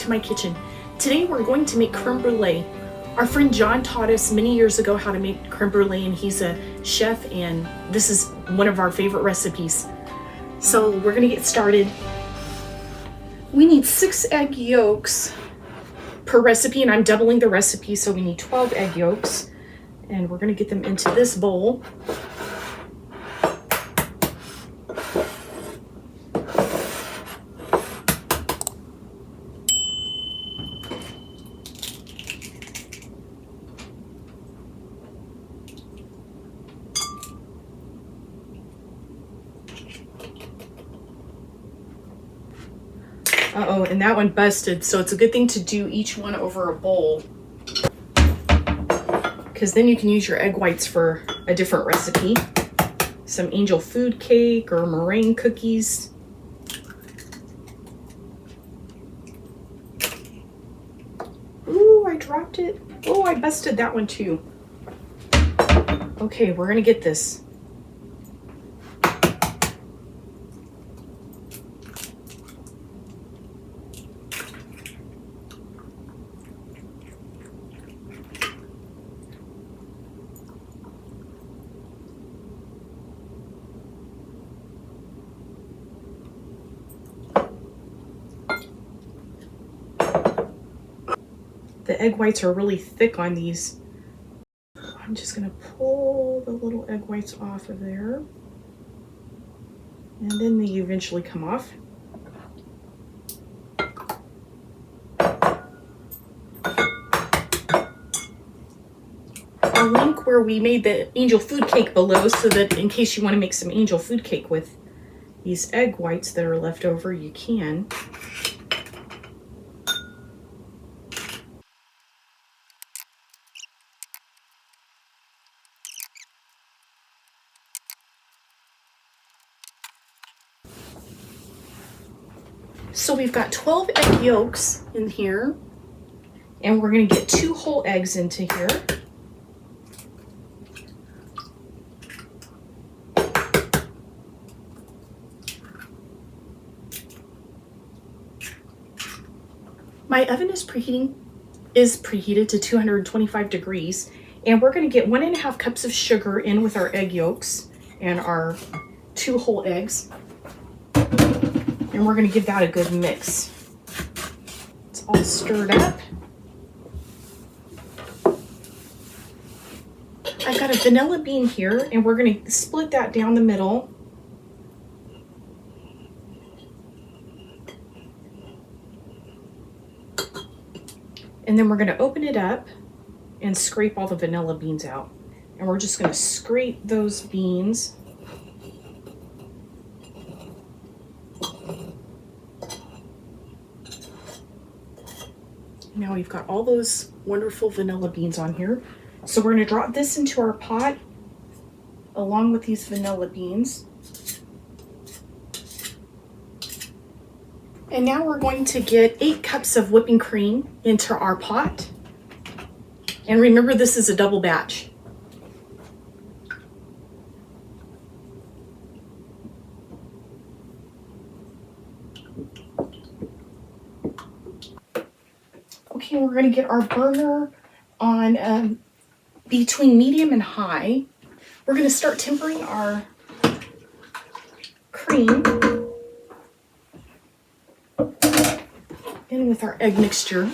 to my kitchen. Today we're going to make creme brulee. Our friend John taught us many years ago how to make creme brulee, and he's a chef, and this is one of our favorite recipes. So we're gonna get started. We need 6 egg yolks per recipe, and I'm doubling the recipe, so we need 12 egg yolks. And we're gonna get them into this bowl. Uh-oh, and that one busted, so it's a good thing to do each one over a bowl, because then you can use your egg whites for a different recipe. Some angel food cake or meringue cookies. Ooh, I dropped it. Oh, I busted that one too. Okay, we're gonna get this. The egg whites are really thick on these. I'm just gonna pull the little egg whites off of there. And then they eventually come off. I'll link where we made the angel food cake below, so that in case you want to make some angel food cake with these egg whites that are left over, you can. So we've got 12 egg yolks in here, and we're going to get 2 whole eggs into here. My oven is preheated to 225 degrees, and we're going to get 1.5 cups of sugar in with our egg yolks and our 2 whole eggs. And we're going to give that a good mix. It's all stirred up. I've got a vanilla bean here, and we're going to split that down the middle. And then we're going to open it up and scrape all the vanilla beans out. And we're just going to scrape those beans. Now we've got all those wonderful vanilla beans on here. So we're going to drop this into our pot along with these vanilla beans. And now we're going to get 8 cups of whipping cream into our pot. And remember, this is a double batch. Okay, we're going to get our burner on between medium and high. We're going to start tempering our cream in with our egg mixture.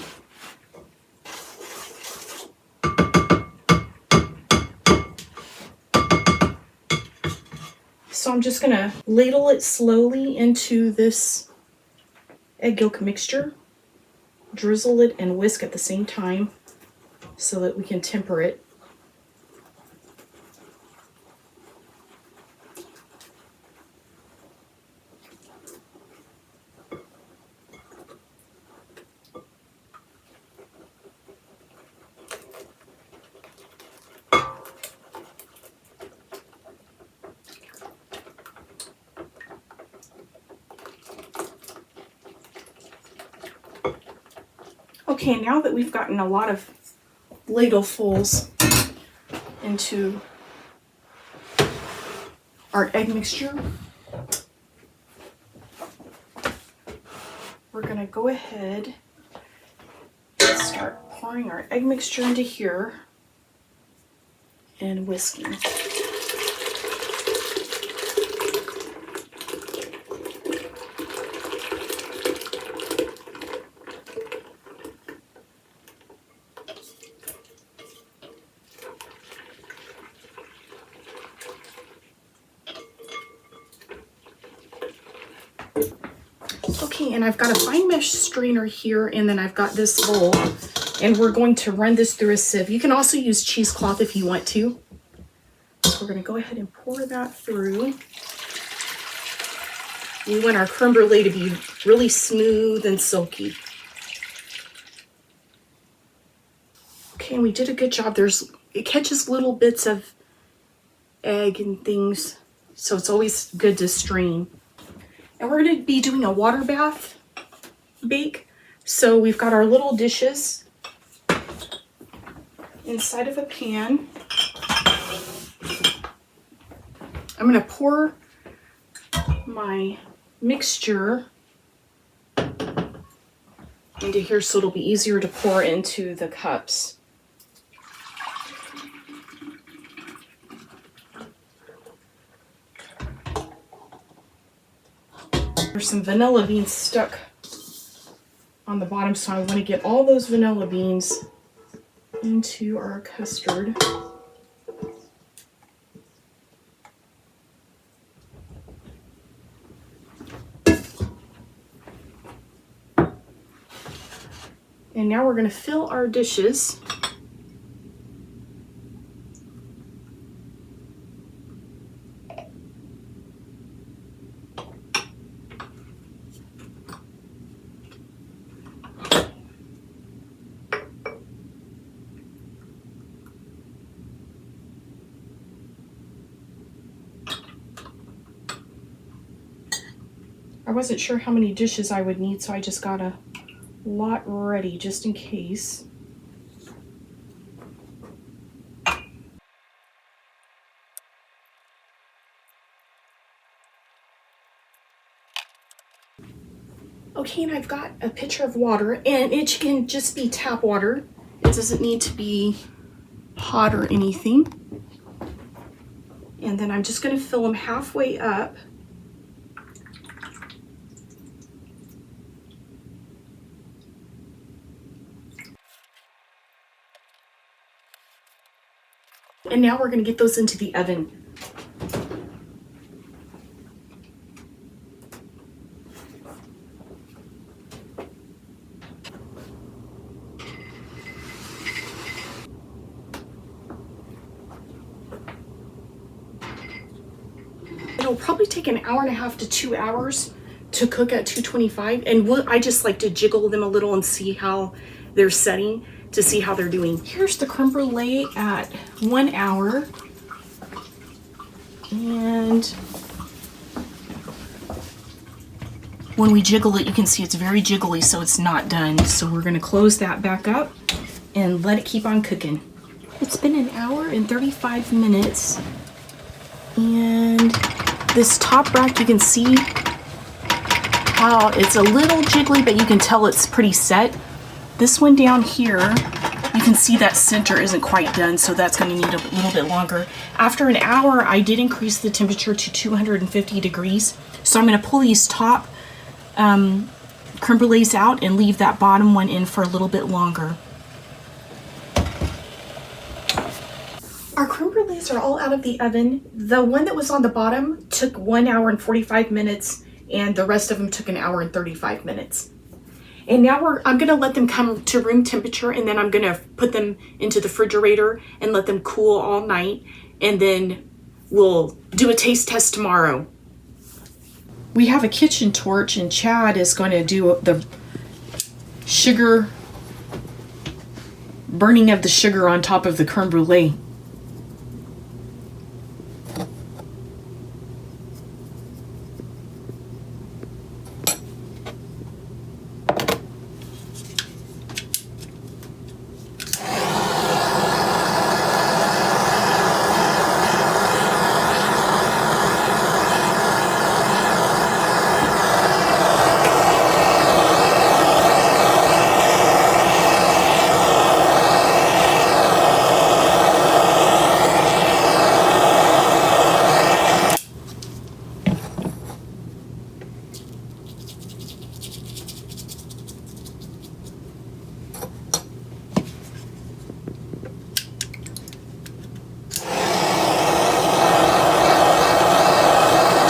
So I'm just going to ladle it slowly into this egg yolk mixture. Drizzle it and whisk at the same time so that we can temper it. Okay, now that we've gotten a lot of ladlefuls into our egg mixture, we're going to go ahead start pouring our egg mixture into here and whisking. Okay, and I've got a fine mesh strainer here, and then I've got this bowl, and we're going to run this through a sieve. You can also use cheesecloth if you want to. So we're going to go ahead and pour that through. We want our creme brulee to be really smooth and silky. Okay, and we did a good job. It catches little bits of egg and things, so it's always good to strain. And we're going to be doing a water bath bake. So we've got our little dishes inside of a pan. I'm going to pour my mixture into here so it'll be easier to pour into the cups. There's some vanilla beans stuck on the bottom, so I want to get all those vanilla beans into our custard. And now we're going to fill our dishes. I wasn't sure how many dishes I would need, so I just got a lot ready just in case. Okay, and I've got a pitcher of water, and it can just be tap water. It doesn't need to be hot or anything. And then I'm just going to fill them halfway up. And now we're going to get those into the oven. It'll probably take an hour and a half to 2 hours to cook at 225. And I just like to jiggle them a little and see how they're setting, to see how they're doing. Here's the creme brulee at 1 hour. And when we jiggle it, you can see it's very jiggly, so it's not done. So we're gonna close that back up and let it keep on cooking. It's been an hour and 35 minutes. And this top rack, you can see how it's a little jiggly, but you can tell it's pretty set. This one down here, you can see that center isn't quite done, so that's going to need a little bit longer. After an hour, I did increase the temperature to 250 degrees. So I'm going to pull these top creme brulees out and leave that bottom one in for a little bit longer. Our creme brulees are all out of the oven. The one that was on the bottom took 1 hour and 45 minutes, and the rest of them took an hour and 35 minutes. And now I'm gonna let them come to room temperature, and then I'm gonna put them into the refrigerator and let them cool all night, and then we'll do a taste test tomorrow. We have a kitchen torch, and Chad is going to do the sugar, burning of the sugar on top of the creme brulee.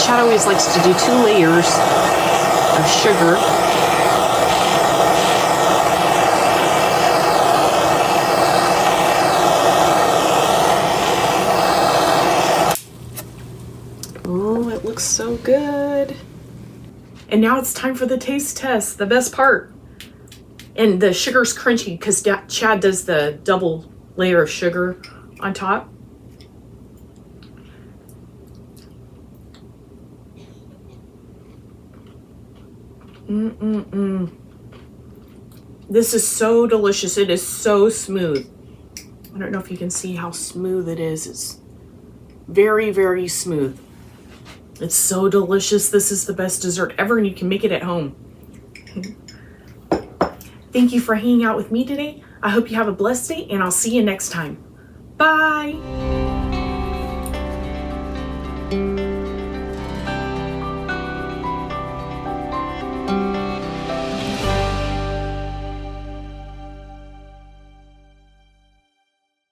Chad always likes to do 2 layers of sugar. Oh, it looks so good. And now it's time for the taste test, the best part. And the sugar's crunchy because Chad does the double layer of sugar on top. This is so delicious. It is so smooth. I don't know if you can see how smooth it is. It's very, very smooth. It's so delicious. This is the best dessert ever, and you can make it at home. Thank you for hanging out with me today. I hope you have a blessed day, and I'll see you next time. Bye.